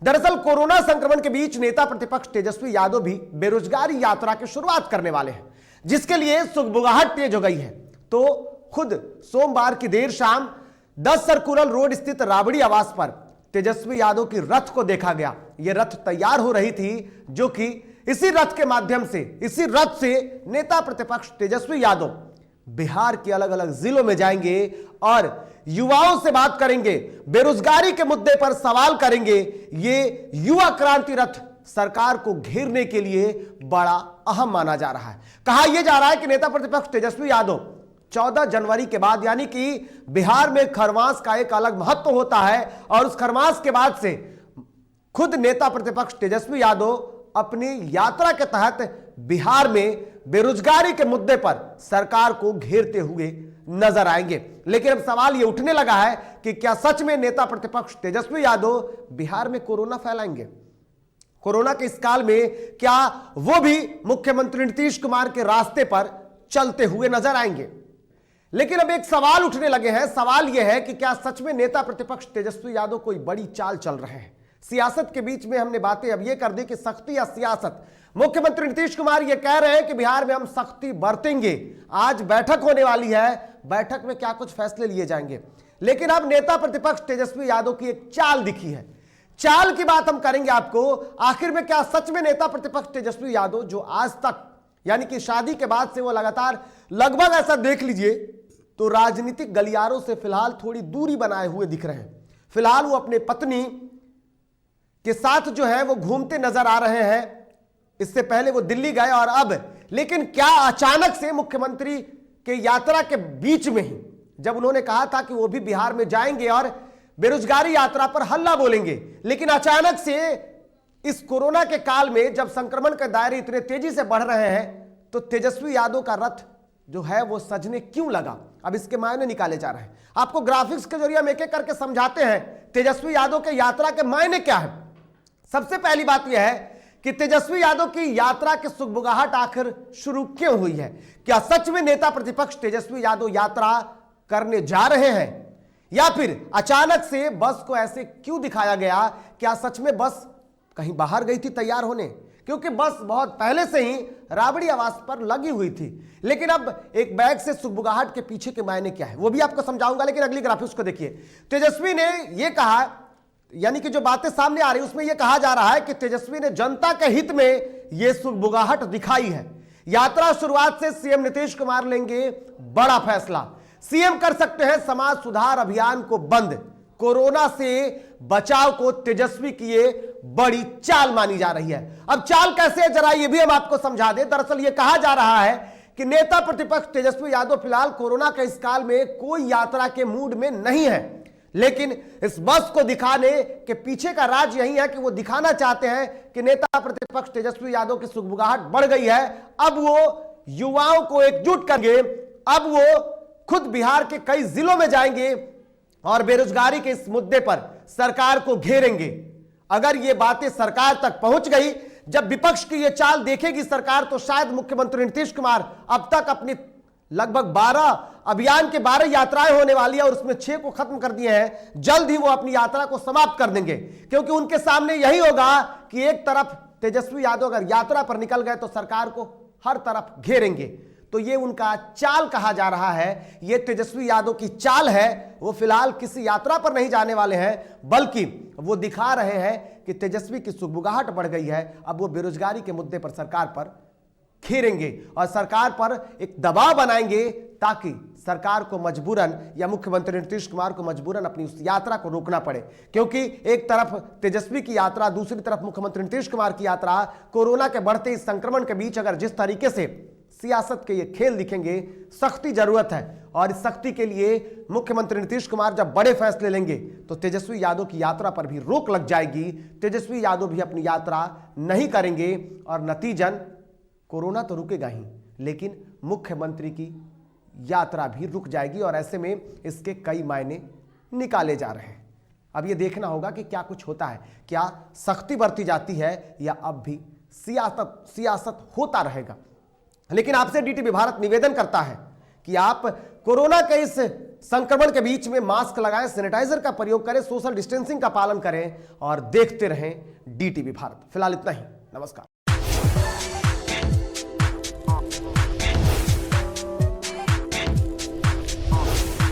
दरअसल कोरोना संक्रमण के बीच नेता प्रतिपक्ष तेजस्वी यादव भी बेरोजगारी यात्रा की शुरुआत करने वाले हैं, जिसके लिए सुगबुगाहट तेज हो गई है। तो खुद सोमवार की देर शाम 10 सर्कुलर रोड स्थित राबड़ी आवास पर तेजस्वी यादव की रथ को देखा गया। यह रथ तैयार हो रही थी, जो कि इसी रथ के माध्यम से, इसी रथ से नेता प्रतिपक्ष तेजस्वी यादव बिहार के अलग अलग जिलों में जाएंगे और युवाओं से बात करेंगे, बेरोजगारी के मुद्दे पर सवाल करेंगे। ये युवा क्रांति रथ सरकार को घेरने के लिए बड़ा अहम माना जा रहा है। कहा यह जा रहा है कि नेता प्रतिपक्ष तेजस्वी यादव 14 जनवरी के बाद, यानी कि बिहार में खरमास का एक अलग महत्व होता है, और उस खरमास के बाद से खुद नेता प्रतिपक्ष तेजस्वी यादव अपनी यात्रा के तहत बिहार में बेरोजगारी के मुद्दे पर सरकार को घेरते हुए नजर आएंगे। लेकिन अब सवाल यह उठने लगा है कि क्या सच में नेता प्रतिपक्ष तेजस्वी यादव बिहार में कोरोना फैलाएंगे? कोरोना के इस काल में क्या वो भी मुख्यमंत्री नीतीश कुमार के रास्ते पर चलते हुए नजर आएंगे? लेकिन अब एक सवाल उठने लगे हैं। सवाल यह है कि क्या सच में नेता प्रतिपक्ष तेजस्वी यादव कोई बड़ी चाल चल रहे हैं? सियासत के बीच में हमने बातें अब यह कर दी कि सख्ती या सियासत। मुख्यमंत्री नीतीश कुमार यह कह रहे हैं कि बिहार में हम सख्ती बरतेंगे। आज बैठक होने वाली है, बैठक में क्या कुछ फैसले लिए जाएंगे। लेकिन अब नेता प्रतिपक्ष तेजस्वी यादव की एक चाल दिखी है। चाल की बात हम करेंगे आपको। आखिर में क्या सच में नेता प्रतिपक्ष तेजस्वी यादव, जो आज तक, यानी कि शादी के बाद से वो लगातार लगभग ऐसा देख लीजिए तो राजनीतिक गलियारों से फिलहाल थोड़ी दूरी बनाए हुए दिख रहे हैं। फिलहाल वो अपने पत्नी के साथ जो है वो घूमते नजर आ रहे हैं। इससे पहले वो दिल्ली गए और अब, लेकिन क्या अचानक से मुख्यमंत्री के यात्रा के बीच में ही, जब उन्होंने कहा था कि वो भी बिहार में जाएंगे और बेरोजगारी यात्रा पर हल्ला बोलेंगे, लेकिन अचानक से इस कोरोना के काल में जब संक्रमण के दायरे इतने तेजी से बढ़ रहे हैं, तो तेजस्वी यादव का रथ जो है वो सजने क्यों लगा? अब इसके मायने निकाले जा रहे हैं। आपको ग्राफिक्स के जरिए हम एक एक करके समझाते हैं तेजस्वी यादव के यात्रा के मायने क्या है। सबसे पहली बात यह है कि तेजस्वी यादव की यात्रा की सुगबुगाहट आखिर शुरू क्यों हुई है? क्या सच में नेता प्रतिपक्ष तेजस्वी यादव यात्रा करने जा रहे हैं, या फिर अचानक से बस को ऐसे क्यों दिखाया गया? क्या सच में बस कहीं बाहर गई थी तैयार होने? क्योंकि बस बहुत पहले से ही राबड़ी आवास पर लगी हुई थी। लेकिन अब एक बैग से सुगबुगाहट के पीछे के मायने क्या है वो भी आपको समझाऊंगा। लेकिन अगली ग्राफिक्स को देखिए। तेजस्वी ने यह कहा, यानी कि जो बातें सामने आ रही है उसमें यह कहा जा रहा है कि तेजस्वी ने जनता के हित में यह सुगबुगाहट दिखाई है। यात्रा शुरुआत से सीएम नीतीश कुमार लेंगे बड़ा फैसला। सीएम कर सकते हैं समाज सुधार अभियान को बंद। कोरोना से बचाव को तेजस्वी की ये बड़ी चाल मानी जा रही है। अब चाल कैसे है जरा ये भी हम आपको समझा दें। दरअसल ये कहा जा रहा है कि नेता प्रतिपक्ष तेजस्वी यादव फिलहाल कोरोना के इस काल में कोई यात्रा के मूड में नहीं है, लेकिन इस बस को दिखाने के पीछे का राज यही है कि वो दिखाना चाहते हैं कि नेता प्रतिपक्ष तेजस्वी यादव की सुगबुगाहट बढ़ गई है। अब वो युवाओं को एकजुट करेंगे। अब वो खुद बिहार के कई जिलों में जाएंगे और बेरोजगारी के इस मुद्दे पर सरकार को घेरेंगे। अगर ये बातें सरकार तक पहुंच गई, जब विपक्ष की ये चाल देखेगी सरकार, तो शायद मुख्यमंत्री नीतीश कुमार अब तक अपनी लगभग 12 अभियान के 12 यात्राएं होने वाली है और उसमें 6 को खत्म कर दिए हैं। जल्द ही वो अपनी यात्रा को समाप्त कर देंगे, क्योंकि उनके सामने यही होगा कि एक तरफ तेजस्वी यादव अगर यात्रा पर निकल गए तो सरकार को हर तरफ घेरेंगे। तो ये उनका चाल कहा जा रहा है। ये तेजस्वी यादव की चाल है। वो फिलहाल किसी यात्रा पर नहीं जाने वाले हैं, बल्कि वो दिखा रहे हैं कि तेजस्वी की सुगबुगाहट बढ़ गई है। अब वो बेरोजगारी के मुद्दे पर सरकार पर घेरेंगे और सरकार पर एक दबाव बनाएंगे, ताकि सरकार को मजबूरन या मुख्यमंत्री नीतीश कुमार को मजबूरन अपनी उस यात्रा को रोकना पड़े। क्योंकि एक तरफ तेजस्वी की यात्रा, दूसरी तरफ मुख्यमंत्री नीतीश कुमार की यात्रा, कोरोना के बढ़ते इस संक्रमण के बीच अगर जिस तरीके से सियासत के ये खेल दिखेंगे, सख्ती जरूरत है। और इस सख्ती के लिए मुख्यमंत्री नीतीश कुमार जब बड़े फैसले लेंगे तो तेजस्वी यादव की यात्रा पर भी रोक लग जाएगी। तेजस्वी यादव भी अपनी यात्रा नहीं करेंगे और नतीजन कोरोना तो रुकेगा ही, लेकिन मुख्यमंत्री की यात्रा भी रुक जाएगी। और ऐसे में इसके कई मायने निकाले जा रहे हैं। अब यह देखना होगा कि क्या कुछ होता है, क्या सख्ती बरती जाती है या अब भी सियासत होता रहेगा। लेकिन आपसे डीटीवी भारत निवेदन करता है कि आप कोरोना के इस संक्रमण के बीच में मास्क लगाएं, सैनिटाइजर का प्रयोग करें, सोशल डिस्टेंसिंग का पालन करें और देखते रहें DTV भारत। फिलहाल इतना ही, नमस्कार।